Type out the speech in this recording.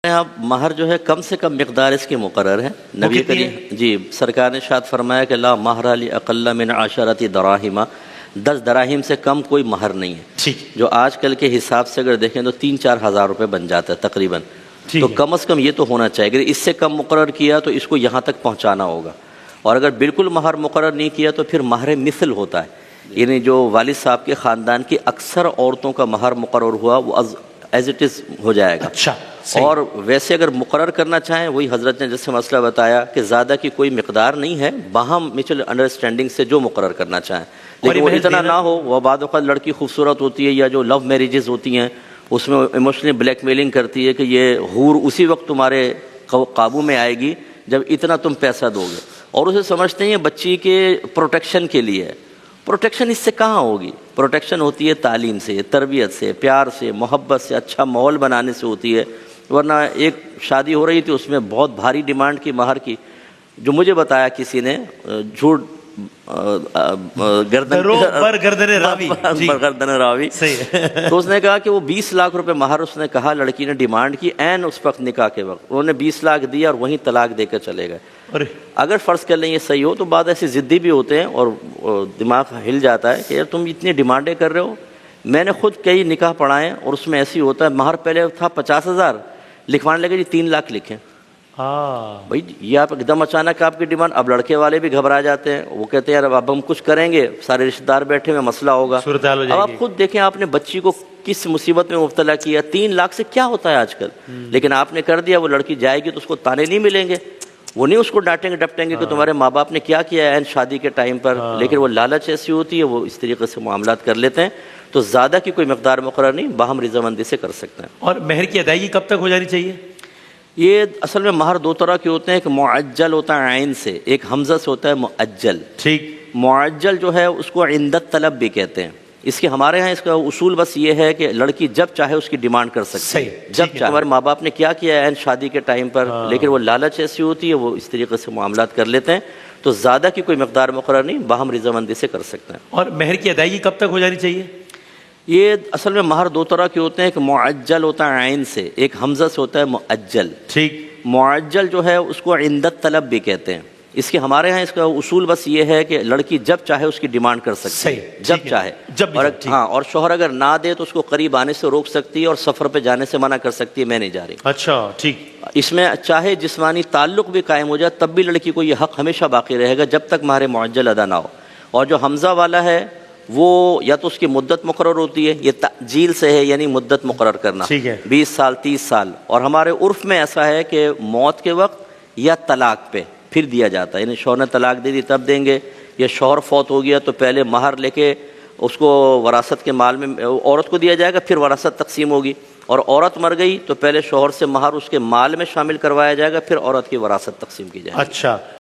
यहाँ महर जो है कम से कम मकदार इसकी मुकर्रर है। नबी करीम जी सरकार ने इरशाद फरमाया कि ला महर लि अक़ल्ल मिन अशरति दराहिमा, 10 दराहिम से कम कोई महर नहीं है। ठीक, जो आजकल के हिसाब से अगर देखें तो 3-4 हज़ार रुपये बन जाता है तकरीबन। तो कम से कम ये तो होना चाहिए। अगर इससे कम मुकर्रर किया तो इसको यहाँ तक पहुँचाना होगा, और अगर बिल्कुल महर मुकर्रर नहीं किया तो फिर महर मिसल होता है। यानी जो वालिद साहब के ख़ानदान की अक्सर औरतों का महर मुकर्रर हुआ वो एज इट इज़ हो जाएगा। अच्छा, और वैसे अगर मुकर्रर करना चाहें, वही हज़रत ने जैसे मसला बताया कि ज़्यादा की कोई मिकदार नहीं है, बाहम म्यूचुअल अंडरस्टैंडिंग से जो मुकर्रर करना चाहें, लेकिन वो इतना ना हो। वह बाद वक़्त लड़की खूबसूरत होती है, या जो लव मैरिजेज़ होती हैं उसमें इमोशनली ब्लैकमेलिंग करती है कि ये हूर उसी वक्त तुम्हारे काबू में आएगी जब इतना तुम पैसा दोगे, और उसे समझते हैं बच्ची के प्रोटेक्शन के लिए। प्रोटेक्शन इससे कहाँ होगी? प्रोटेक्शन होती है तालीम से, तरबियत से, प्यार से, मोहब्बत से, अच्छा माहौल बनाने से होती है। वरना एक शादी हो रही थी उसमें बहुत भारी डिमांड की महर की, जो मुझे बताया किसी ने, झूठ गर्दन रावी तो उसने कहा कि वो 20 लाख रुपए महर उसने कहा लड़की ने डिमांड की, एन उस वक्त निकाह के वक्त उन्होंने 20 लाख दिया और वहीं तलाक देकर चले गए। अगर फ़र्ज़ कर लें ये सही हो तो बाद ऐसे ज़िद्दी भी होते हैं और दिमाग हिल जाता है कि यार तुम इतनी डिमांडें कर रहे हो। मैंने खुद कई निकाह पढ़ाए और उसमें ऐसी होता है, महर पहले था 50,000, लिखवाने लगे जी 3 लाख लिखें। भाई ये आप एकदम अचानक आपकी डिमांड। अब लड़के वाले भी घबरा जाते हैं, वो कहते हैं यार अब हम कुछ करेंगे, सारे रिश्तेदार बैठे हुए, मसला होगा। अब आप खुद देखें, आपने बच्ची को किस मुसीबत में मुब्तला किया। 3 लाख से क्या होता है आजकल, लेकिन आपने कर दिया। वो लड़की जाएगी तो उसको ताने नहीं मिलेंगे, वो नहीं उसको डांटेंगे डपटेंगे कि तुम्हारे माँ बाप ने क्या किया है शादी के टाइम पर। लेकिन वो लालच ऐसी होती है, वो इस तरीके से मामलात कर लेते हैं। तो ज़्यादा की कोई मकदार मुकर्रर नहीं, बाहम रज़ामंदी से कर सकते हैं। और महर की अदायगी कब तक हो जानी चाहिए? ये असल में महर 2 तरह के होते हैं। एक मुअज्जल होता है आइन से, एक हमज़ा से होता है मुअज्जल। ठीक, मुअज्जल जो है उसको इंदत तलब भी कहते हैं। इसके हमारे यहाँ इसका उसूल बस ये है कि लड़की जब चाहे उसकी डिमांड कर सकती है, जब चाहे। हमारे माँ बाप ने क्या किया है शादी के टाइम पर, लेकिन वो लालच ऐसी होती है, वो इस तरीके से मामलात कर लेते हैं। तो ज़्यादा की कोई मकदार मुकर्रर नहीं, बाहम रज़ामंदी से कर सकते हैं। और महर की अदायगी कब तक हो जानी चाहिए? ये असल में महर 2 तरह के होते हैं। एक मुअज्जल होता है आइन से, एक हमज़ा से होता है मुअज्जल। ठीक, मुअज्जल जो है उसको इंदत तलब भी कहते हैं। इसके हमारे यहाँ इसका उसूल बस ये है कि लड़की जब चाहे उसकी डिमांड कर सकती है, जब चाहे। और हाँ, और शोहर अगर ना दे तो उसको करीब आने से रोक सकती है और सफ़र पे जाने से मना कर सकती है, मैं नहीं जा रही। अच्छा, ठीक। इसमें चाहे जिस्मानी ताल्लुक भी कायम हो जाए तब भी लड़की को ये हक़ हमेशा बाकी रहेगा जब तक महर मुअज्जल अदा ना हो। और जो हमज़ा वाला है वो या तो उसकी मुद्दत मुकर्रर होती है, ये ताजील से है, यानी मुद्दत मुकर्रर करना, 20 साल 30 साल। और हमारे उर्फ़ में ऐसा है कि मौत के वक्त या तलाक पे फिर दिया जाता है। यानी शौहर ने तलाक दे दी तब देंगे, या शौहर फौत हो गया तो पहले महर लेके उसको वरासत के माल में औरत को दिया जाएगा, फिर वरासत तकसीम होगी। और औरत मर गई तो पहले शौहर से महर उसके माल में शामिल करवाया जाएगा, फिर औरत की वरासत तकसीम की जाएगी। अच्छा।